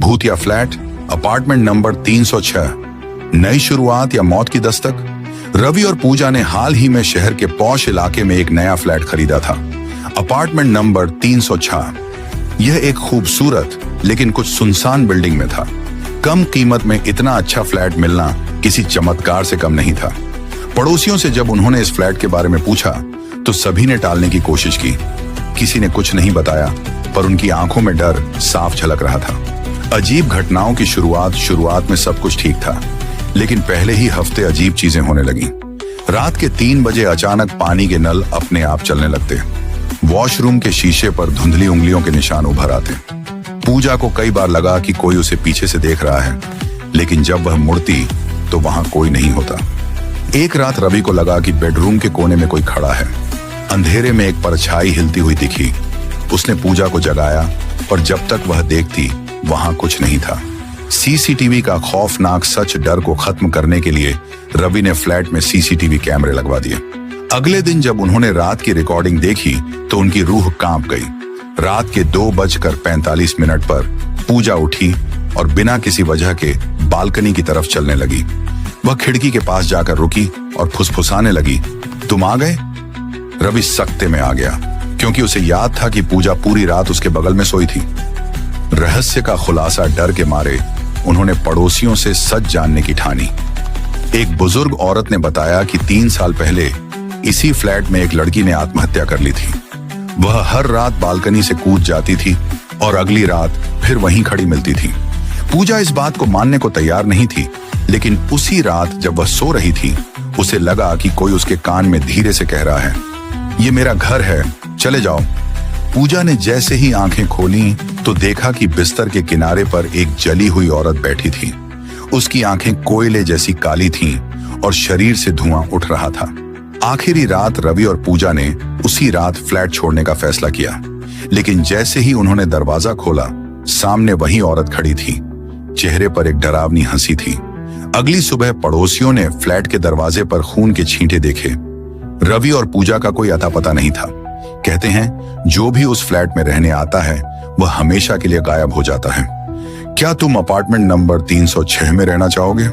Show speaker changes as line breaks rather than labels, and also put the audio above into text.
भूतिया flat, apartment number 306, नई शुरुआत या मौत की दस्तक। रवि और पूजा ने हाल ही में शहर के पॉश इलाके में एक नया फ्लैट खरीदा था, अपार्टमेंट नंबर 306। यह एक खूबसूरत लेकिन कुछ सुनसान बिल्डिंग में था। कम कीमत में इतना अच्छा फ्लैट मिलना किसी चमत्कार से कम नहीं था। पड़ोसियों से जब उन्होंने इस फ्लैट के बारे में पूछा तो सभी ने टालने की कोशिश की। किसी ने कुछ नहीं बताया, पर उनकी आंखों में डर साफ झलक रहा था। अजीब घटनाओं की शुरुआत में सब कुछ ठीक था, लेकिन पहले ही हफ्ते अजीब चीजें होने लगी। रात के 3 बजे अचानक पानी के नल अपने आप चलने लगते। वॉशरूम के शीशे पर धुंधली उंगलियों के निशान उभर आते। पूजा को कई बार लगा कि कोई उसे पीछे से देख रहा है, लेकिन जब वह मुड़ती तो वहां कोई नहीं होता। एक रात रवि को लगा कि बेडरूम के कोने में कोई खड़ा है। अंधेरे में एक परछाई हिलती हुई दिखी। उसने पूजा को जगाया, और जब तक वह देखती वहां कुछ नहीं था। सीसीटीवी का खौफनाक सच डर को खत्म करने के लिए रवि ने फ्लैट में सीसीटीवी कैमरे लगवा दिए। अगले दिन जब उन्होंने रात की रिकॉर्डिंग देखी तो उनकी रूह कांप गई। रात के 2:45 पर पूजा उठी और बिना किसी वजह के बालकनी की तरफ चलने लगी। वह खिड़की के पास जाकर रुकी और फुसफुसाने लगी, तुम आ गए? रवि सख्ते में आ गया, क्योंकि उसे याद था कि पूजा पूरी रात उसके बगल में सोई थी। रहस्य का खुलासा डर के मारे उन्होंने पड़ोसियों से सच जानने की ठानी। एक बुजुर्ग औरत ने बताया कि 3 साल पहले इसी फ्लैट में एक लड़की ने आत्महत्या कर ली थी। वह हर रात बालकनी से कूद जाती थी और अगली रात फिर वहीं खड़ी मिलती थी। पूजा इस बात को मानने को तैयार नहीं थी, लेकिन उसी रात जब वह सो रही थी उसे लगा कि कोई उसके कान में धीरे से कह रहा है, ये मेरा घर है, चले जाओ। पूजा ने जैसे ही आंखें खोली तो देखा कि बिस्तर के किनारे पर एक जली हुई औरत बैठी थी। उसकी आंखें कोयले जैसी काली थीं और शरीर से धुआं उठ रहा था। आखिरी रात रवि और पूजा ने उसी रात फ्लैट छोड़ने का फैसला किया, लेकिन जैसे ही उन्होंने दरवाजा खोला, सामने वही औरत खड़ी थी। चेहरे पर एक डरावनी हंसी थी। अगली सुबह पड़ोसियों ने फ्लैट के दरवाजे पर खून के छींटे देखे। रवि और पूजा का कोई अता पता नहीं था। कहते हैं जो भी उस फ्लैट में रहने आता है वह हमेशा के लिए गायब हो जाता है। क्या तुम अपार्टमेंट नंबर 306 में रहना चाहोगे?